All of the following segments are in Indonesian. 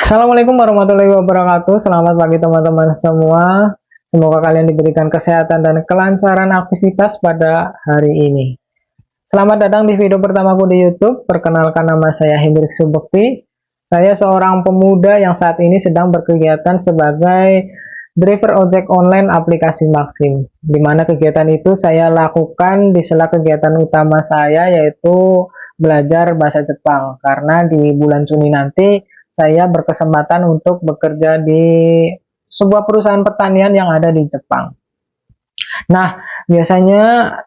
Assalamualaikum warahmatullahi wabarakatuh. Selamat pagi teman-teman semua. Semoga kalian diberikan kesehatan dan kelancaran aktivitas pada hari ini. Selamat datang di video pertamaku di YouTube. Perkenalkan, nama saya Hendrik Subekti. Saya seorang pemuda yang saat ini sedang berkegiatan sebagai driver ojek online aplikasi Maxim. Di mana kegiatan itu saya lakukan di sela kegiatan utama saya, yaitu belajar bahasa Jepang. Karena di bulan Juni nanti saya berkesempatan untuk bekerja di sebuah perusahaan pertanian yang ada di Jepang. Nah, biasanya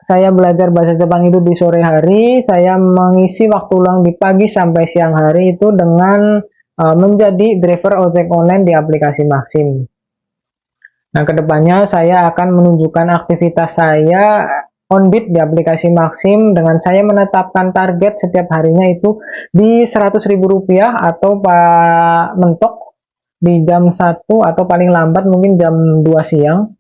saya belajar bahasa Jepang itu di sore hari, saya mengisi waktu luang di pagi sampai siang hari itu dengan menjadi driver ojek online di aplikasi Maxim. Nah, kedepannya saya akan menunjukkan aktivitas saya on beat di aplikasi Maxim dengan saya menetapkan target setiap harinya itu di Rp100.000 atau pak mentok di jam 1 atau paling lambat mungkin jam 2 siang.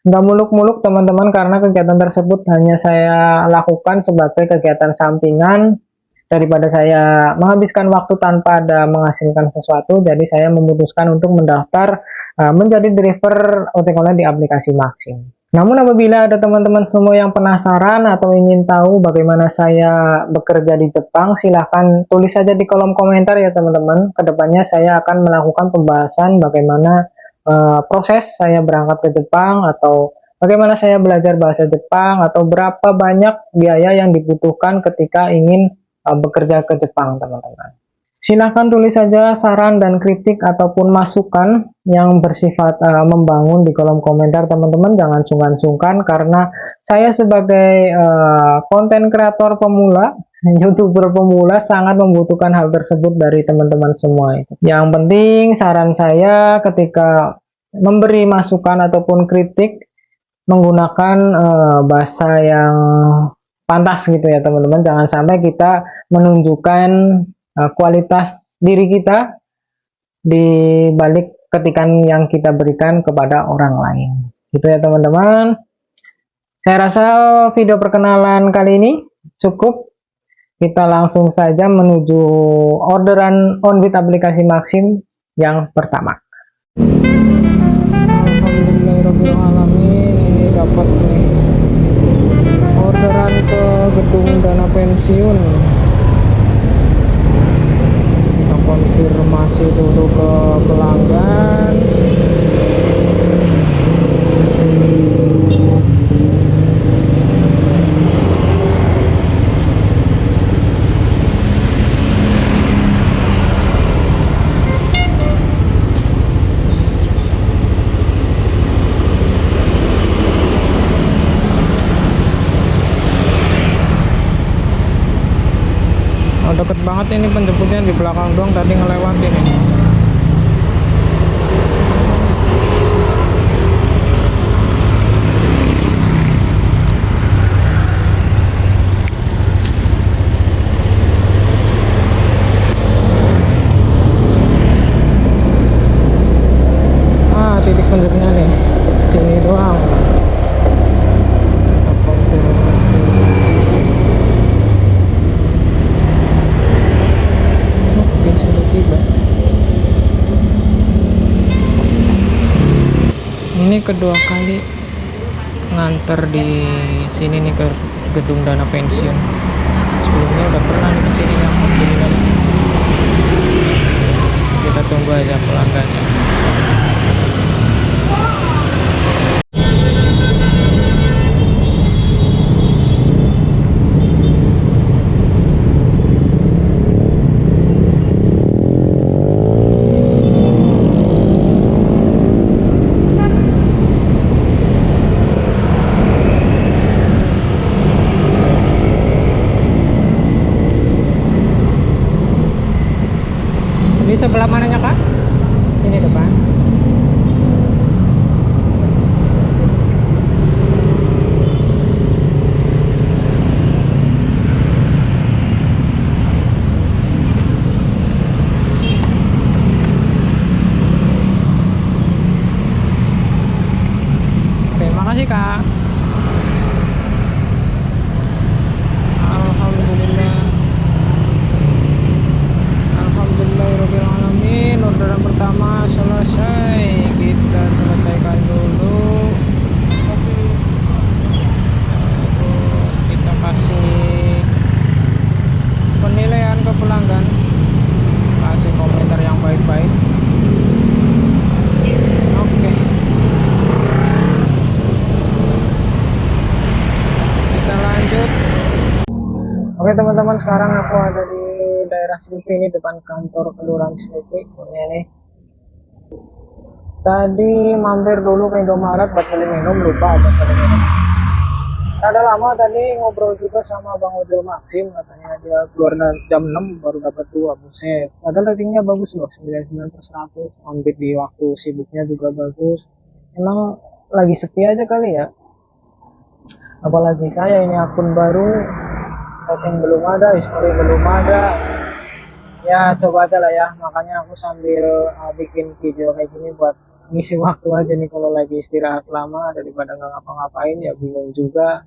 Nggak muluk-muluk teman-teman, karena kegiatan tersebut hanya saya lakukan sebagai kegiatan sampingan daripada saya menghabiskan waktu tanpa ada menghasilkan sesuatu. Jadi saya memutuskan untuk mendaftar menjadi driver ojek online di aplikasi Maxim. Namun apabila ada teman-teman semua yang penasaran atau ingin tahu bagaimana saya bekerja di Jepang, silahkan tulis saja di kolom komentar ya teman-teman. Kedepannya saya akan melakukan pembahasan bagaimana proses saya berangkat ke Jepang, atau bagaimana saya belajar bahasa Jepang, atau berapa banyak biaya yang dibutuhkan ketika ingin bekerja ke Jepang teman-teman. Silahkan tulis saja saran dan kritik ataupun masukan yang bersifat membangun di kolom komentar teman-teman. Jangan sungkan-sungkan, karena saya sebagai konten kreator pemula, YouTuber pemula, sangat membutuhkan hal tersebut dari teman-teman semua. Yang penting saran saya ketika memberi masukan ataupun kritik menggunakan bahasa yang pantas gitu ya teman-teman. Jangan sampai kita menunjukkan kualitas diri kita di balik ketikan yang kita berikan kepada orang lain. Gitu ya teman-teman. Saya rasa video perkenalan kali ini cukup. Kita langsung saja menuju orderan on beat aplikasi Maxim yang pertama. Alhamdulillahirrahmanirrahim, ini dapat nih orderan ke gedung dana pensiun. Konfirmasi dulu ke pelanggan. Oh, deket banget ini penjemputnya, di belakang doang, tadi ngelewatin ini. Titik penjemputnya nih, sini doang. Ini kedua kali nganter di sini nih ke gedung dana pensiun. Sebelumnya udah pernah nih kesini yang mobilnya. Kita tunggu aja pelanggannya. Di sebelah mananya kak? Ini depan. Terima kasih kak. Alhamdulillah. Alhamdulillahirabbil alamin. Orderan sekarang aku ada di daerah Selipi ini, depan kantor Kelurahan Selipi. Ini tadi mampir dulu ke Indomaret buat beli minum, lupa buat beli minum. Ada lama tadi ngobrol juga sama Bang Ojol Maxim, katanya dia keluar jam 6 baru dapat 2, buset. Padahal ratingnya bagus loh, 99/100, ambit di waktu sibuknya juga bagus. Emang lagi sepi aja kali ya. Apalagi saya ini akun baru, rating belum ada, history belum ada. Ya coba aja lah ya, makanya aku sambil bikin video kayak gini buat ngisi waktu aja nih kalau lagi istirahat lama daripada nggak ngapa-ngapain, ya bingung juga.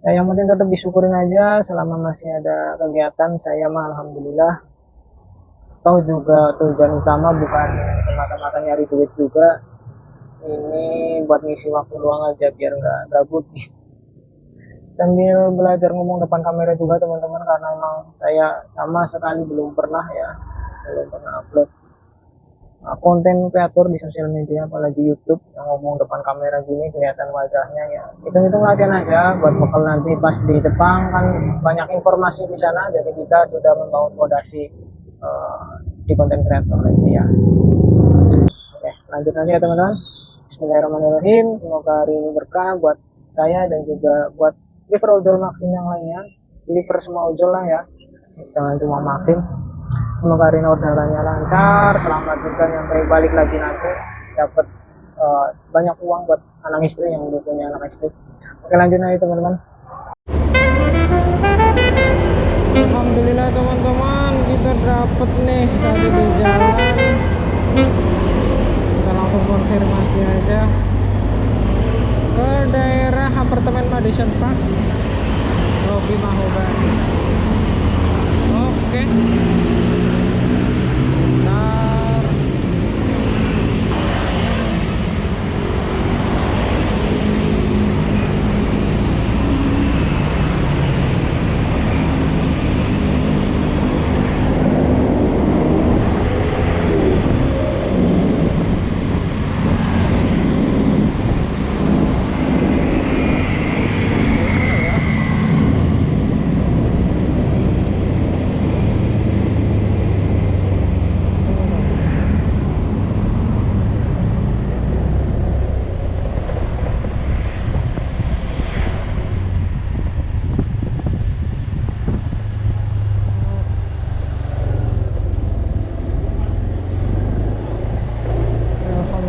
Ya, yang penting tetap disyukurin aja selama masih ada kegiatan. Saya mah alhamdulillah. Tahu juga tujuan utama bukan semata-mata nyari duit juga. Ini buat ngisi waktu luang aja biar nggak gabut nih. Sambil belajar ngomong depan kamera juga teman-teman, karena emang saya sama sekali belum pernah upload konten kreator di sosial media, apalagi YouTube yang ngomong depan kamera gini kelihatan wajahnya. Ya hitung-hitung latihan aja buat bekal nanti pas di Jepang, kan banyak informasi di sana, jadi kita sudah membangun fondasi di konten kreator ini ya. Oke, lanjut aja ya teman-teman. Bismillahirrahmanirrahim, semoga hari ini berkah buat saya dan juga buat deliver ojol Maxim yang lainnya. Deliver semua ojol lah ya, jangan cuma Maxim. Semoga hari ini orderannya lancar, selamat juga sampai balik lagi nanti dapat banyak uang buat anak istri yang udah punya anak istri. Oke, lanjut aja teman-teman. Alhamdulillah teman-teman, kita dapat nih tadi di jalan. Kita langsung konfirmasi aja ke daerah apartemen Madison Park, Lobby Mahogany. Oke.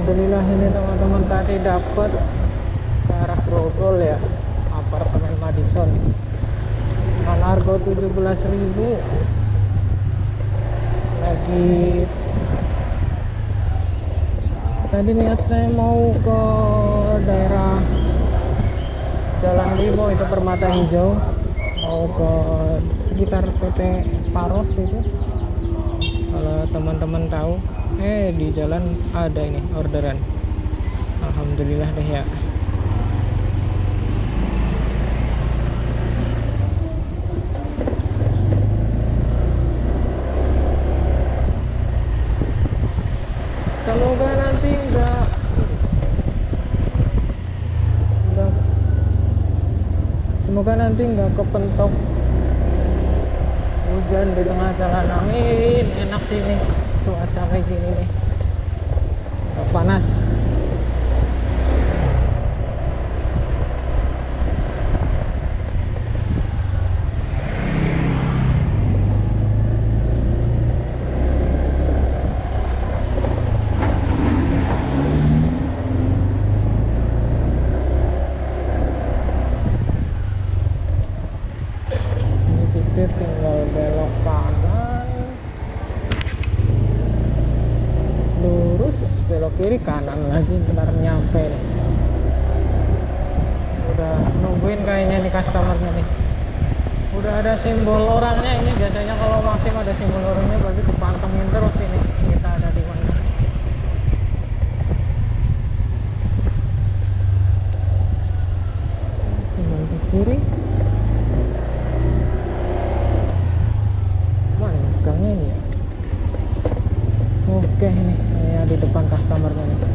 Alhamdulillah ini teman-teman, tadi dapat ke arah Grogol ya, apartemen Madison. Harga 17.000. Lagi tadi niatnya mau ke daerah Jalan Limo itu Permata Hijau, mau ke sekitar PT Paros itu. Kalau teman-teman tahu, di jalan ada ini orderan. Alhamdulillah deh ya. Semoga nanti enggak semoga nanti enggak kepentok hujan di tengah jalan. Amin. Enak sih ini cuaca kayak gini nih, nggak panas. Tinggal belok kanan, lurus, belok kiri, kanan lagi, bentar nyampe nih. Udah nungguin kayaknya nih customernya nih. Udah ada simbol orangnya ini, biasanya kalau Maxim ada simbol orangnya berarti dipantengin terus ini kita ada di mana. Tinggal ke kiri. Ini ya. Oke, ini ya di depan customernya nih. Oke.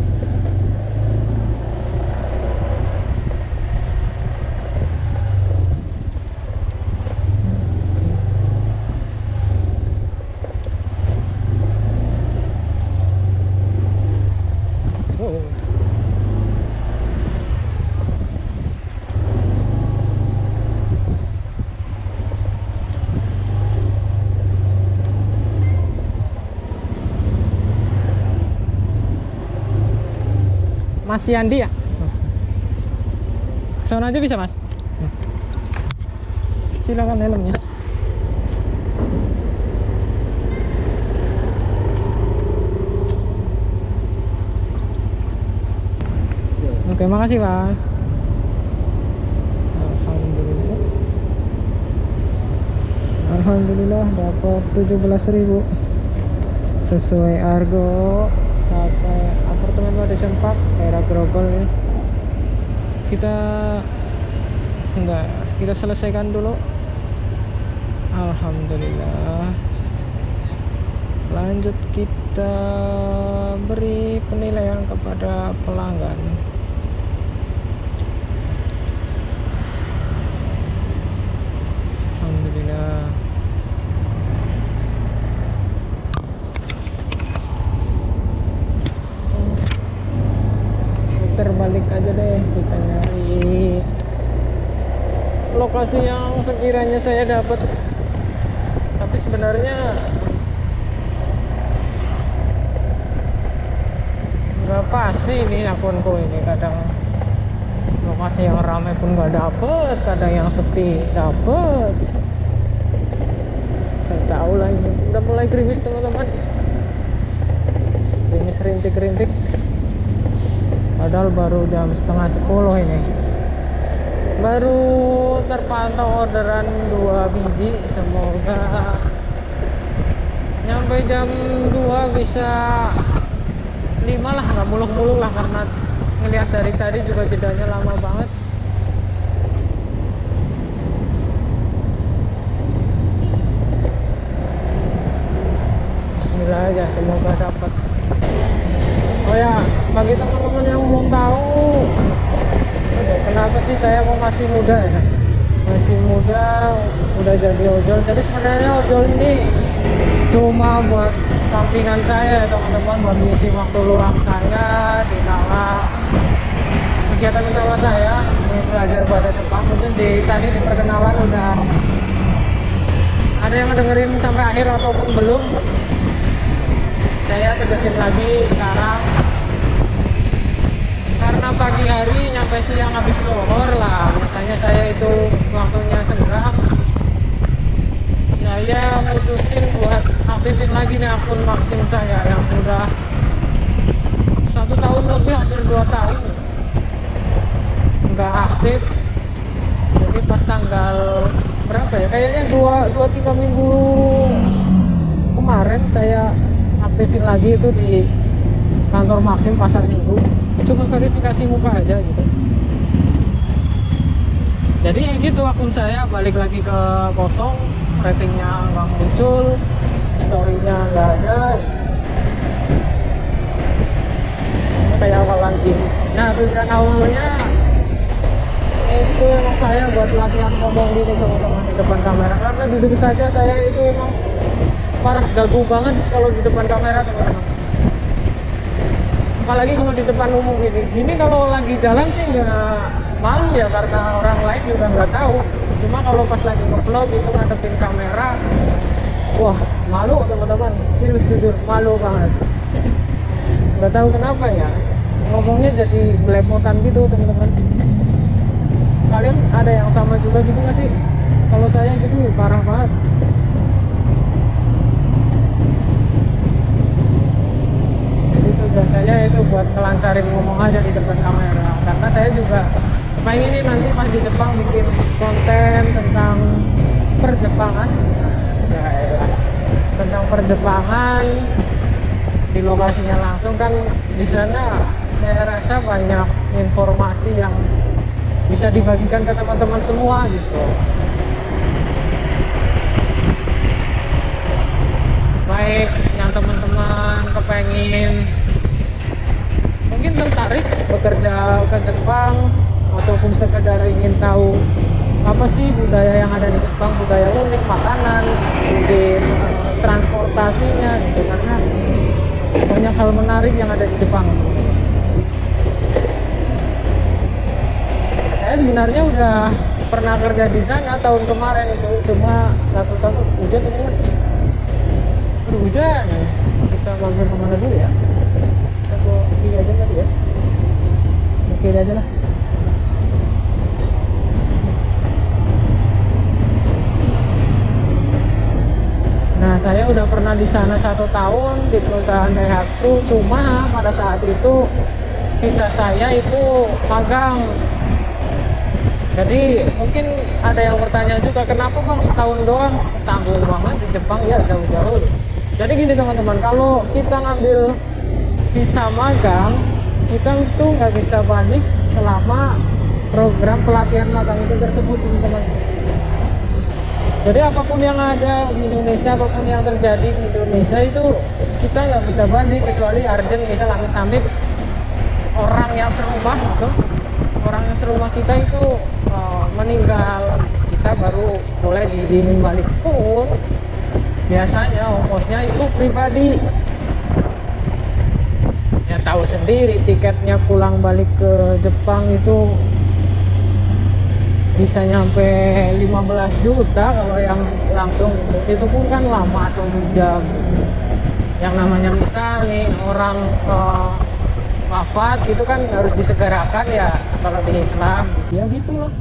Mas Yandi ya? Sana aja bisa mas? Silakan helmnya. Oke, makasih mas. Alhamdulillah. Alhamdulillah dapat 17.000 sesuai argo sampai apartemen Madison Park daerah Grogol ini. Kita selesaikan dulu. Alhamdulillah. Lanjut kita beri penilaian kepada pelanggan. Alhamdulillah. Terbalik aja deh, kita nyari lokasi yang sekiranya saya dapat. Tapi sebenarnya nggak pasti ini akunku ini. Kadang lokasi yang ramai pun nggak dapet, kadang yang sepi dapet. Nggak tahu lah, ini udah mulai gerimis teman-teman. Gerimis rintik-rintik. Padahal baru jam setengah 10 ini. Baru terpantau orderan 2 biji. Semoga nyampe jam 2 bisa 5 lah, nggak muluk-muluk lah, karena ngelihat dari tadi juga jedanya lama banget. Bismillah aja, semoga dapat. Oh ya, bagi teman-teman yang belum tahu, kenapa sih saya kok masih muda ya? Masih muda, udah jadi ojol. Jadi sebenarnya ojol ini cuma buat sampingan saya, teman-teman, buat ngisi waktu luang saya di kala kegiatan utama saya ini belajar bahasa Jepang. Mungkin tadi di perkenalan udah ada yang dengerin sampai akhir ataupun belum. Saya tegasin lagi sekarang, karena pagi hari nyampe siang habis lohor lah, biasanya saya itu waktunya senggang. Saya mutusin buat aktifin lagi nih akun Maxim saya yang udah 1 tahun lebih, hampir 2 tahun nggak aktif. Jadi pas tanggal berapa ya, kayaknya 2-3 minggu kemarin saya aktifin lagi itu di kantor Maxim Pasar Minggu. Cuma verifikasi muka aja gitu. Jadi ya gitu, akun saya balik lagi ke kosong, ratingnya nggak muncul, storynya nggak ada. Kayak awal lagi. Nah, tujuan awalnya itu emang saya buat latihan ngomong gini teman-teman di depan kamera, karena jujur saja saya itu emang parah gagu banget kalau di depan kamera teman-teman. Apalagi kalau di depan umum ini kalau lagi jalan sih nggak malu ya, karena orang lain juga nggak tahu. Cuma kalau pas lagi nge-vlog itu ngadepin kamera, wah malu teman-teman, serius jujur malu banget. Nggak tahu kenapa ya, ngomongnya jadi belepotan gitu teman-teman. Kalian ada yang sama juga gitu nggak sih? Kalau saya gitu parah banget. Tujuan saya itu buat kelancarin ngomong aja di depan kamera, karena saya juga pengen ini nanti pas di Jepang bikin konten tentang perjepangan ya, tentang perjepangan di lokasinya langsung. Kan di sana saya rasa banyak informasi yang bisa dibagikan ke teman-teman semua gitu. Baik yang teman-teman kepengen mungkin tertarik bekerja ke Jepang, ataupun sekedar ingin tahu apa sih budaya yang ada di Jepang, budaya unik, makanan, mungkin transportasinya gitu, karena banyak hal menarik yang ada di Jepang. Saya sebenarnya udah pernah kerja di sana tahun kemarin itu, cuma satu tahun hujan itu. Hujan, kita mampir kemana dulu ya? Kita ke kiri aja tadi ya. sana 1 tahun di perusahaan Daihatsu, cuma pada saat itu visa saya itu magang. Jadi mungkin ada yang bertanya juga, kenapa bang setahun doang, tanggung banget di Jepang ya, jauh-jauh. Jadi gini teman-teman, kalau kita ngambil visa magang, kita itu nggak bisa balik selama program pelatihan magang itu tersebut, teman-teman. Jadi apapun yang ada di Indonesia, apapun yang terjadi di Indonesia itu kita nggak bisa balik, kecuali urgent, misal amit-amit orang yang serumah gitu, orang yang serumah kita itu meninggal, kita baru boleh diizinin balik. Pun biasanya ongkosnya itu pribadi. Ya tahu sendiri, tiketnya pulang balik ke Jepang itu bisa nyampe 15 juta kalau yang langsung, itu pun kan lama 7 jam. Yang namanya misal nih orang wafat itu kan harus disegerakan ya kalau di Islam, ya gitulah.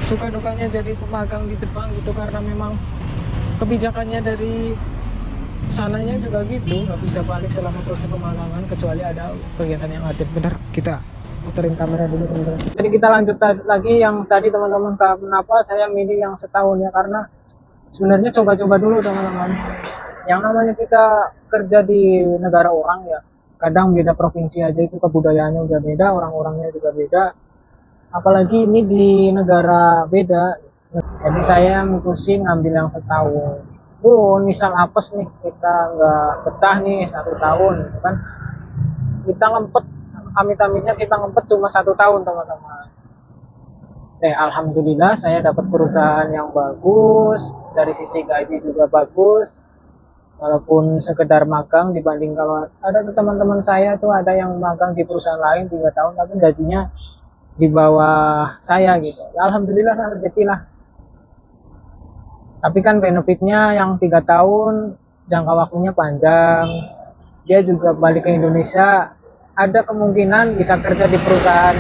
Suka dukanya jadi pemagang di Jepang gitu, karena memang kebijakannya dari sananya juga gitu, nggak bisa balik selama proses pemagangan kecuali ada kegiatan yang urgent. Bentar, kita puterin kamera dulu teman-teman. Jadi kita lanjut lagi yang tadi teman-teman, kenapa saya milih yang setahun ya, karena sebenarnya coba-coba dulu teman-teman. Yang namanya kita kerja di negara orang ya, kadang beda provinsi aja itu kebudayaannya udah beda, orang-orangnya juga beda, apalagi ini di negara beda. Jadi saya mutusin ngambil yang setahun. Misal apes nih, kita nggak betah nih 1 tahun gitu kan, kita ngempet, amit-amitnya kita ngempet cuma 1 tahun teman-teman. Alhamdulillah saya dapat perusahaan yang bagus, dari sisi gaji juga bagus, walaupun sekedar magang. Dibanding kalau ada teman-teman saya tuh ada yang magang di perusahaan lain 3 tahun tapi gajinya di bawah saya gitu. Alhamdulillah rezeki lah. Tapi kan benefitnya yang 3 tahun jangka waktunya panjang, dia juga balik ke Indonesia, ada kemungkinan bisa kerja di perusahaan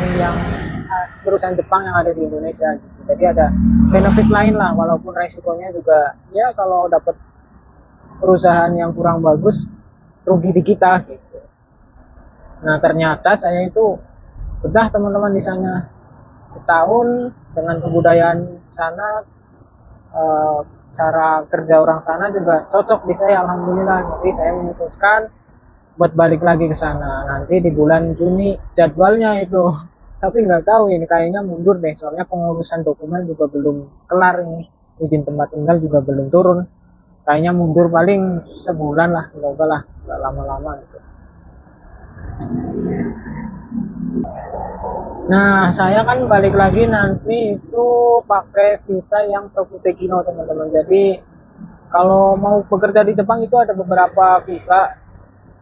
Jepang yang ada di Indonesia gitu. Jadi ada benefit lain lah, walaupun resikonya juga ya kalau dapat perusahaan yang kurang bagus rugi di kita gitu. Nah ternyata saya itu udah teman-teman di sana setahun, dengan kebudayaan sana, cara kerja orang sana juga cocok di saya, alhamdulillah. Jadi saya memutuskan buat balik lagi ke sana nanti di bulan Juni jadwalnya itu. Tapi nggak tahu ini, kayaknya mundur deh, soalnya pengurusan dokumen juga belum kelar ini, izin tempat tinggal juga belum turun, kayaknya mundur paling sebulan lah, semoga lah nggak lama-lama gitu. Nah saya kan balik lagi nanti itu pakai visa yang Tokutekino teman-teman. Jadi kalau mau bekerja di Jepang itu ada beberapa visa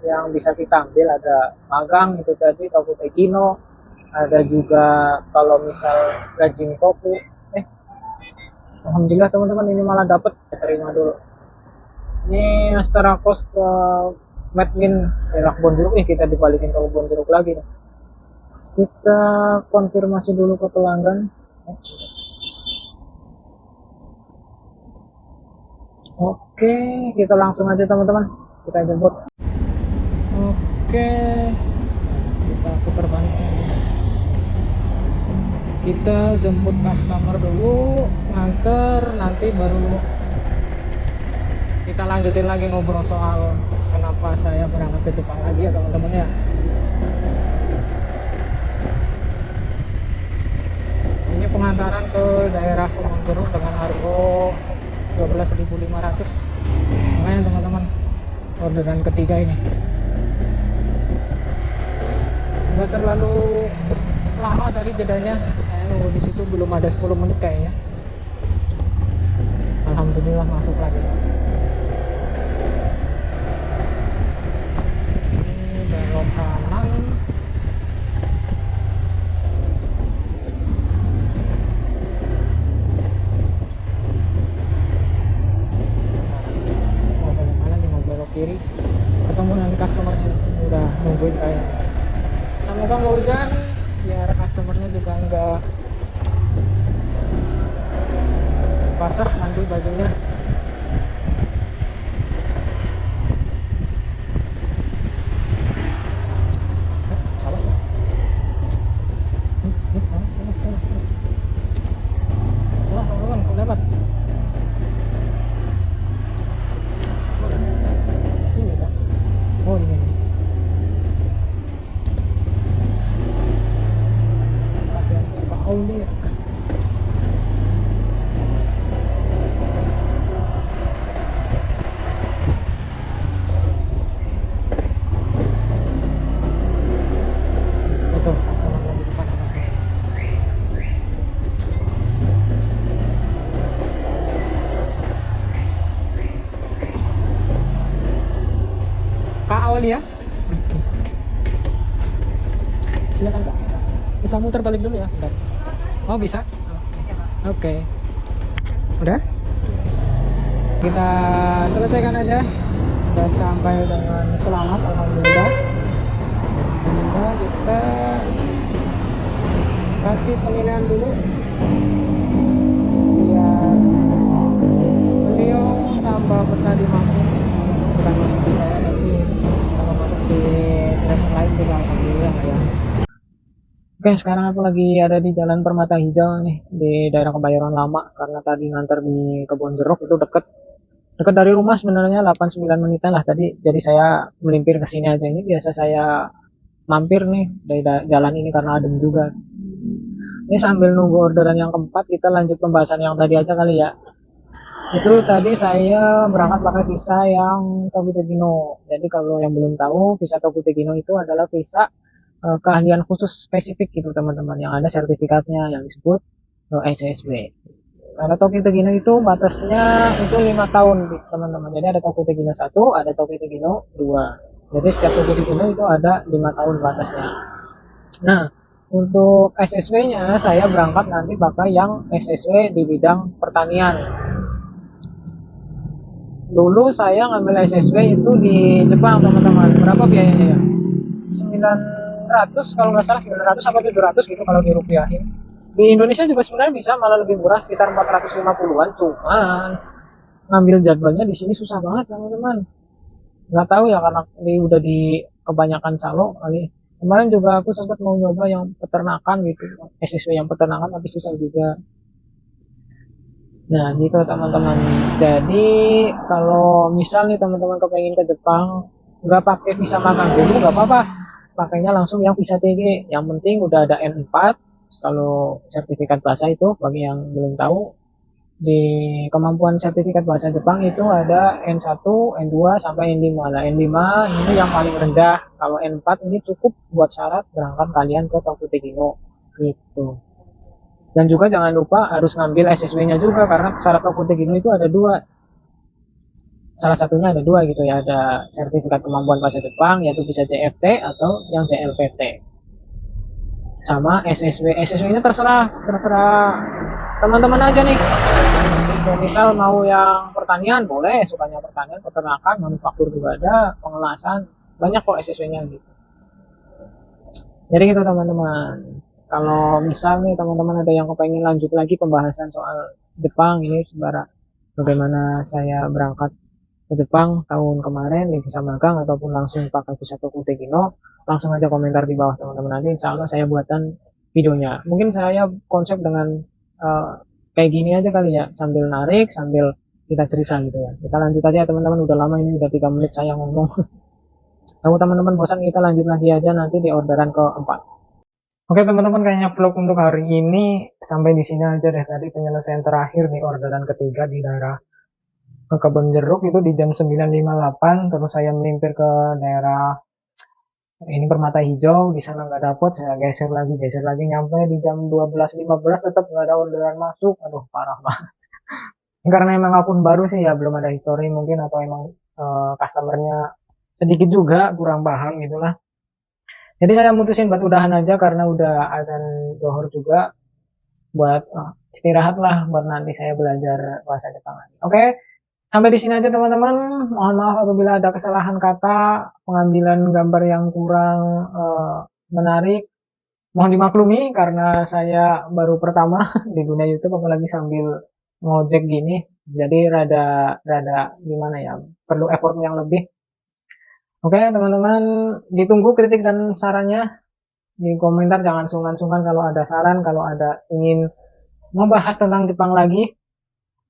yang bisa kita ambil, ada magang itu tadi Tokutekino, ada juga kalau misal Gajin Toku. Alhamdulillah teman-teman, ini malah dapat, terima dulu. Ini Astara Kos ke Medmin daerah Bonjeruk, kita dibalikin ke Bonjeruk lagi nih. Kita konfirmasi dulu ke pelanggan. Oke, kita langsung aja teman-teman, kita jemput. Oke, kita putar balik. Kita jemput customer dulu, nganter, nanti baru kita lanjutin lagi ngobrol soal kenapa saya berangkat ke Jepang lagi ya teman-teman ya. Ini pengantaran ke daerah Kebonjeruk dengan harga 12.500. Lumayan teman-teman, orderan ketiga ini. Nggak terlalu lama tadi jedanya, saya nunggu di situ belum ada 10 menit kayaknya. Alhamdulillah masuk lagi. Ini belok kanan. Kiri ketemu nanti customer udah nungguin kayak. Semoga nggak hujan biar customernya juga nggak basah nanti bajunya. Salah ya. Salah teman-teman, kau lewat. Ini kan? Oh ini. Kasihan Pak Auli ya. Itu customer lagi depan. Oke. Kak Auli ya. Silakan Kak. Kita muter balik dulu ya. Bentar. Oh bisa? Oke. Udah? Kita selesaikan aja. Sudah sampai dengan selamat, alhamdulillah. Alhamdulillah, kita kasih penilaian dulu biar beliau tambah betah dimaksud, bukan masuk di saya tapi kalau masuk di track lain juga alhamdulillah ya. Oke, sekarang aku lagi ada di Jalan Permata Hijau nih, di daerah Kebayoran Lama, karena tadi nganter di Kebon Jeruk itu deket dari rumah sebenarnya 8-9 menitan lah tadi, jadi saya melimpir ke sini aja. Ini biasa saya mampir nih dari jalan ini karena adem juga. Ini sambil nunggu orderan yang keempat, kita lanjut pembahasan yang tadi aja kali ya. Itu tadi saya berangkat pakai visa yang Tokutegino. Jadi kalau yang belum tahu, visa Tokutegino itu adalah visa keahlian khusus spesifik gitu teman-teman, yang ada sertifikatnya yang disebut SSB. Karena Tokutegino itu batasnya itu 5 tahun teman-teman. Jadi ada Tokutegino 1, ada Tokutegino 2. Jadi setiap Tokutegino itu ada 5 tahun batasnya. Nah, untuk SSW-nya saya berangkat nanti pakai yang SSW di bidang pertanian. Dulu saya ngambil SSW itu di Jepang teman-teman. Berapa biayanya ya? 900 kalau nggak salah, 900 atau 700 gitu kalau dirupiahin. Di Indonesia juga sebenarnya bisa malah lebih murah, sekitar 450-an. Cuman ngambil jadwalnya di sini susah banget teman-teman. Nggak tahu ya karena ini udah di kebanyakan calo kali. Kemarin juga aku sempat mau nyoba yang peternakan gitu, SSW yang peternakan tapi susah juga. Nah gitu teman-teman. Jadi kalau misal nih teman-teman kepengen ke Jepang, nggak pakai visa magang dulu nggak apa-apa, pakainya langsung yang visa TG. Yang penting udah ada N4. Kalau sertifikat bahasa itu bagi yang belum tahu, di kemampuan sertifikat bahasa Jepang itu ada N1, N2 sampai N5. Nah, N5 ini yang paling rendah. Kalau N4 ini cukup buat syarat berangkat kalian ke Tokutegino gitu. Dan juga jangan lupa harus ngambil SSW-nya juga karena syarat Tokutegino itu ada dua. Salah satunya ada dua gitu ya, ada sertifikat kemampuan bahasa Jepang yaitu bisa CFT atau yang CLPT. Sama SSW. SSW-nya terserah teman-teman aja nih. Misal mau yang pertanian boleh, sukanya pertanian, peternakan, manufaktur juga ada, pengelasan, banyak kok SSW-nya gitu. Jadi gitu teman-teman. Kalau misal nih teman-teman ada yang kepengen lanjut lagi pembahasan soal Jepang ini, bagaimana saya berangkat ke Jepang tahun kemarin di visa magang ataupun langsung pakai visa Tokutegino, langsung aja komentar di bawah teman-teman, nanti insya Allah saya buatkan videonya. Mungkin saya konsep dengan kayak gini aja kali ya, sambil narik sambil kita cerita gitu ya. Kita lanjut aja teman-teman, udah lama ini, udah 3 menit saya ngomong. Kalau teman-teman bosan kita lanjut lagi aja nanti di orderan keempat. Oke teman-teman, kayaknya vlog untuk hari ini sampai di sini aja deh. Tadi penyelesaian terakhir di orderan ketiga di daerah Kebon Jeruk itu di jam 9.58, terus saya melimpir ke daerah ini Permata Hijau, di sana nggak dapet, saya geser lagi nyampe di jam 12.15 tetap nggak ada orderan masuk. Aduh parah banget. Karena emang akun baru sih ya, belum ada history mungkin, atau emang customernya sedikit juga kurang paham gitulah. Jadi saya mutusin buat udahan aja karena udah azan zuhur juga, buat istirahat lah, buat nanti saya belajar bahasa Jepang lagi. Oke, sampai di sini aja teman-teman. Mohon maaf apabila ada kesalahan kata, pengambilan gambar yang kurang menarik. Mohon dimaklumi karena saya baru pertama di dunia YouTube, apalagi sambil ngojek gini, jadi rada rada gimana ya, perlu effort yang lebih. Oke teman-teman, ditunggu kritik dan sarannya di komentar. Jangan sungkan-sungkan kalau ada saran, kalau ada ingin membahas tentang Jepang lagi,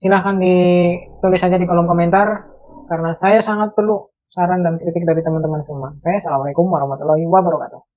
silahkan ditulis saja di kolom komentar, karena saya sangat perlu saran dan kritik dari teman-teman semua. Oke, assalamualaikum warahmatullahi wabarakatuh.